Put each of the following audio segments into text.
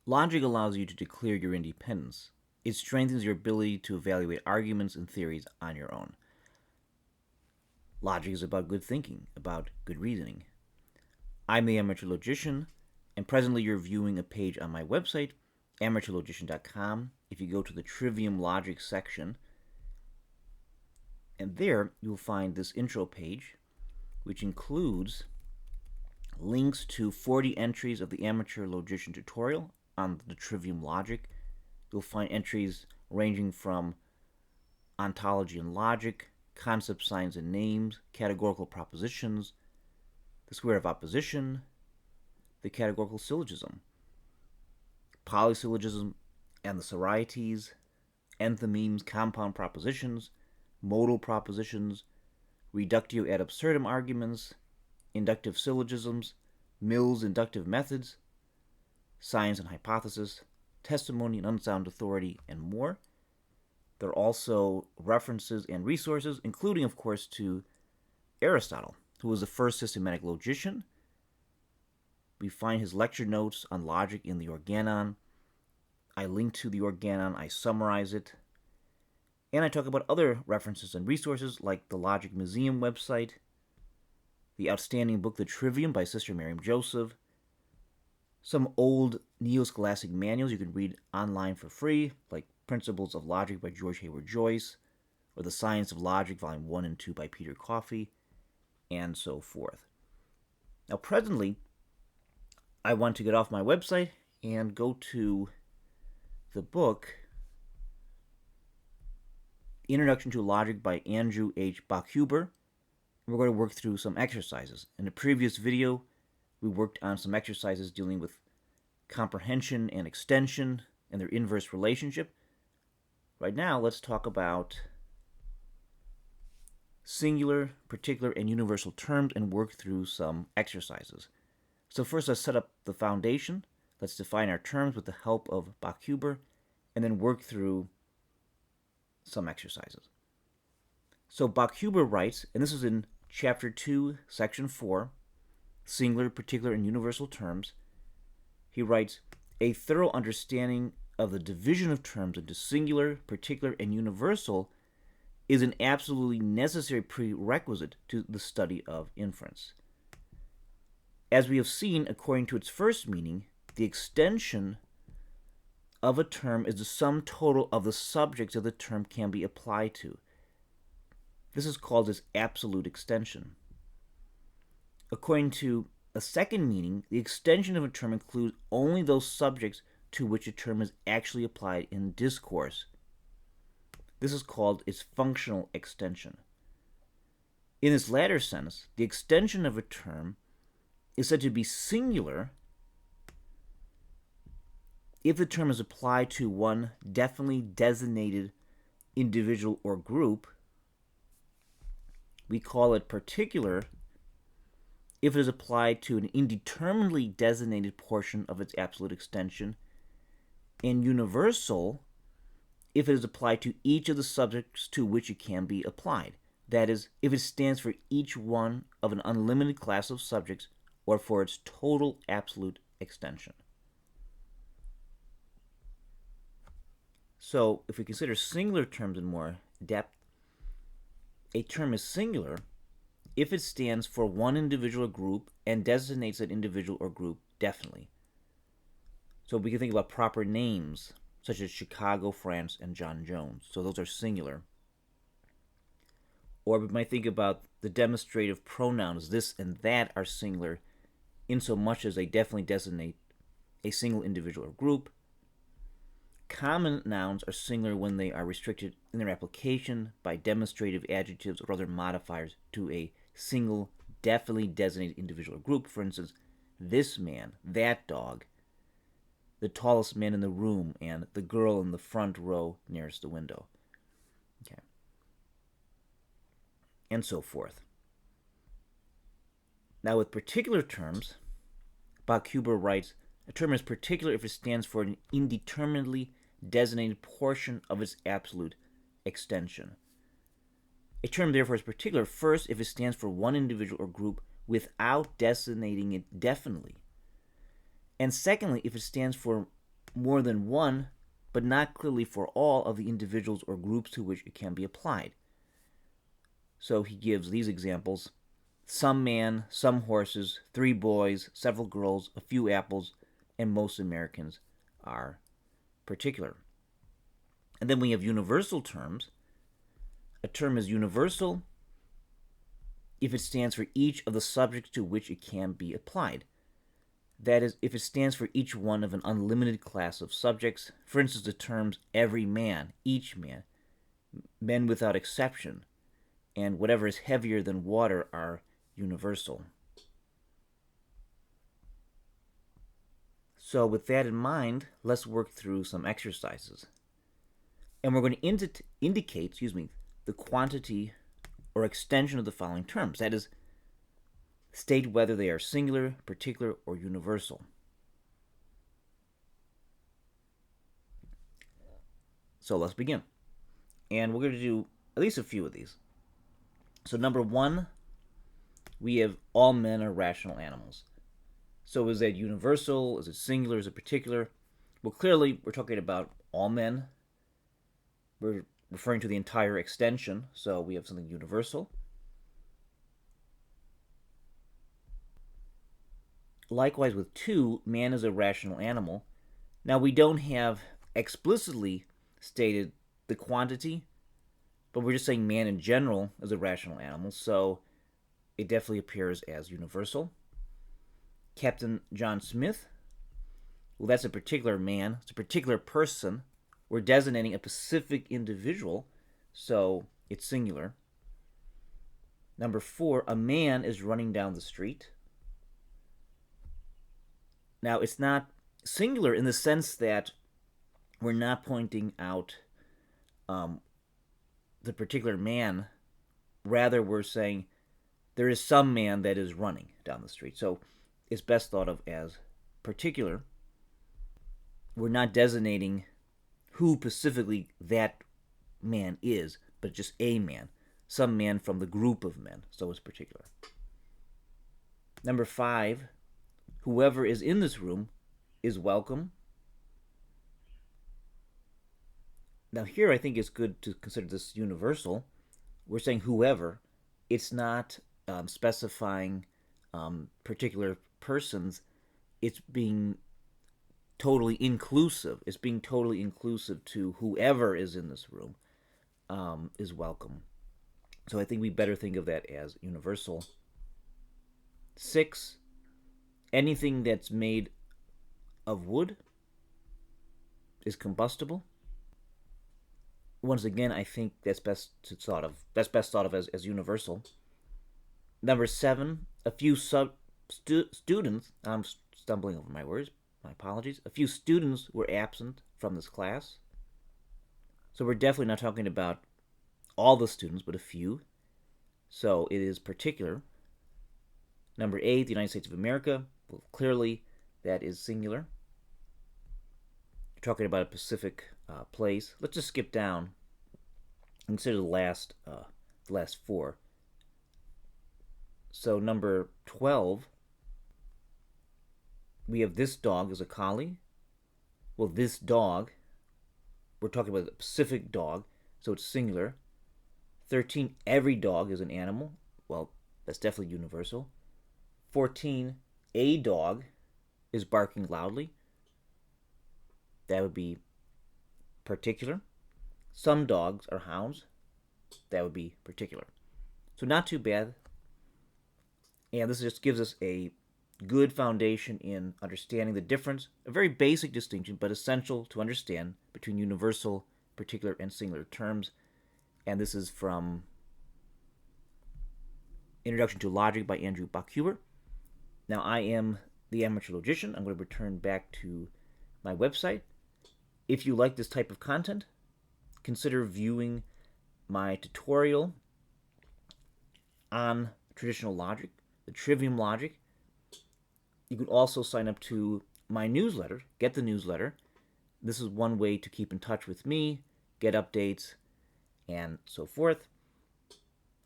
Logic allows you to declare your independence. It strengthens your ability to evaluate arguments and theories on your own. Logic is about good thinking, about good reasoning. I'm the Amateur Logician, and presently you're viewing a page on my website, amateurlogician.com. If you go to the Trivium Logic section, and there you'll find this intro page, which includes links to 40 entries of the Amateur Logician tutorial on the Trivium Logic. You'll find entries ranging from ontology and logic, concept signs and names, categorical propositions, the square of opposition, the categorical syllogism, polysyllogism and the varieties, enthymemes, compound propositions, modal propositions, reductio ad absurdum arguments, inductive syllogisms, Mill's inductive methods, science and hypothesis, testimony and unsound authority, and more. There are also references and resources, including, of course, to Aristotle, who was the first systematic logician. We find his lecture notes on logic in the Organon. I link to the Organon, I summarize it, and I talk about other references and resources like the Logic Museum website, the outstanding book The Trivium by Sister Miriam Joseph, some old neo-scholastic manuals you can read online for free, like Principles of Logic by George Hayward Joyce, or The Science of Logic, Volume 1 and 2 by Peter Coffey, and so forth. Now, presently, I want to get off my website and go to the book Introduction to Logic by Andrew H. Bachhuber. We're going to work through some exercises. In the previous video, we worked on some exercises dealing with comprehension and extension and their inverse relationship. Right now, let's talk about singular, particular, and universal terms and work through some exercises. So first, let's set up the foundation. Let's define our terms with the help of Bachhuber, and then work through some exercises. So Bachhuber writes, and this is in Chapter 2, Section 4, Singular, Particular, and Universal Terms. He writes, a thorough understanding of the division of terms into singular, particular, and universal is an absolutely necessary prerequisite to the study of inference. As we have seen, according to its first meaning, the extension of a term is the sum total of the subjects that the term can be applied to. This is called its absolute extension. According to a second meaning, the extension of a term includes only those subjects to which a term is actually applied in discourse. This is called its functional extension. In this latter sense, the extension of a term is said to be singular if the term is applied to one definitely designated individual or group. We call it particular if it is applied to an indeterminately designated portion of its absolute extension, and universal if it is applied to each of the subjects to which it can be applied. That is, if it stands for each one of an unlimited class of subjects or for its total absolute extension. So, if we consider singular terms in more depth, a term is singular if it stands for one individual group and designates that individual or group definitely. So we can think about proper names, such as Chicago, France, and John Jones. So those are singular. Or we might think about the demonstrative pronouns this and that are singular in so much as they definitely designate a single individual or group. Common nouns are singular when they are restricted in their application by demonstrative adjectives or other modifiers to a single, definitely designated individual or group. For instance, this man, that dog, the tallest man in the room, and the girl in the front row nearest the window. Okay. And so forth. Now, with particular terms, Bachhuber writes, a term is particular if it stands for an indeterminately designated portion of its absolute extension. A term, therefore, is particular first if it stands for one individual or group without designating it definitely. And secondly, if it stands for more than one, but not clearly for all of the individuals or groups to which it can be applied. So he gives these examples: some man, some horses, 3 boys, several girls, a few apples, and most Americans are particular. And then we have universal terms. A term is universal if it stands for each of the subjects to which it can be applied. That is, if it stands for each one of an unlimited class of subjects. For instance, the terms every man, each man, men without exception, and whatever is heavier than water are universal. So with that in mind, let's work through some exercises. And we're going to indicate the quantity or extension of the following terms. That is, state whether they are singular, particular, or universal. So let's begin. And we're going to do at least a few of these. So number 1, we have all men are rational animals. So is that universal? Is it singular? Is it particular? Well, clearly we're talking about all men. We're referring to the entire extension, so we have something universal. Likewise with 2, man is a rational animal. Now we don't have explicitly stated the quantity, but we're just saying man in general is a rational animal, so it definitely appears as universal. Captain John Smith, well, that's a particular man. It's a particular person. We're designating a specific individual, so it's singular. Number 4, a man is running down the street. Now, it's not singular in the sense that we're not pointing out the particular man. Rather, we're saying there is some man that is running down the street. So it's best thought of as particular. We're not designating who specifically that man is, but just a man. Some man from the group of men. So it's particular. Number 5, whoever is in this room is welcome. Now here I think it's good to consider this universal. We're saying whoever. It's not specifying particular persons. It's being totally inclusive. It's being totally inclusive to whoever is in this room is welcome. So I think we better think of that as universal. 6, anything that's made of wood is combustible. Once again, I think that's best thought of as universal. Number 7, a few students. I'm stumbling over my words. My apologies. A few students were absent from this class. So we're definitely not talking about all the students, but a few. So it is particular. Number 8, the United States of America. Well, clearly, that is singular. You're talking about a specific place. Let's just skip down and consider the last 4. So number 12, we have this dog is a collie. Well, this dog, we're talking about a specific dog, so it's singular. 13, every dog is an animal. Well, that's definitely universal. 14, a dog is barking loudly. That would be particular. Some dogs are hounds. That would be particular. So not too bad. And this just gives us a good foundation in understanding the difference, a very basic distinction, but essential to understand between universal, particular, and singular terms. And this is from Introduction to Logic by Andrew Bachhuber. Now I am the amateur logician. I'm going to return back to my website. If you like this type of content, consider viewing my tutorial on traditional logic, the trivium logic. You can also sign up to my newsletter, get the newsletter. This is one way to keep in touch with me, get updates, and so forth.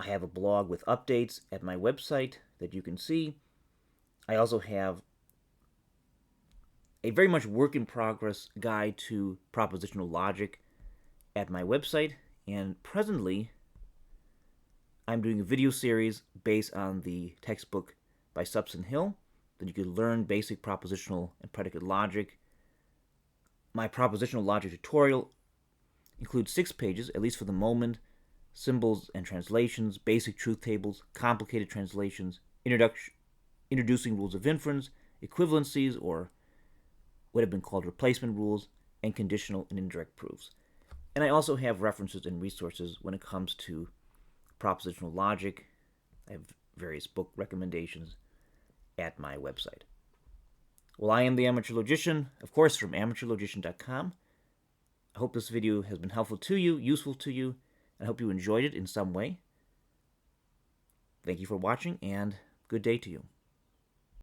I have a blog with updates at my website that you can see. I also have a very much work in progress guide to propositional logic at my website, and presently I'm doing a video series based on the textbook by Subson Hill that you could learn basic propositional and predicate logic. My propositional logic tutorial includes 6 pages, at least for the moment: symbols and translations, basic truth tables, complicated translations, introducing rules of inference, equivalencies, or what have been called replacement rules, and conditional and indirect proofs. And I also have references and resources when it comes to propositional logic. I have various book recommendations at my website. Well, I am the Amateur Logician, of course, from amateurlogician.com. I hope this video has been helpful to you, useful to you, and I hope you enjoyed it in some way. Thank you for watching, and good day to you.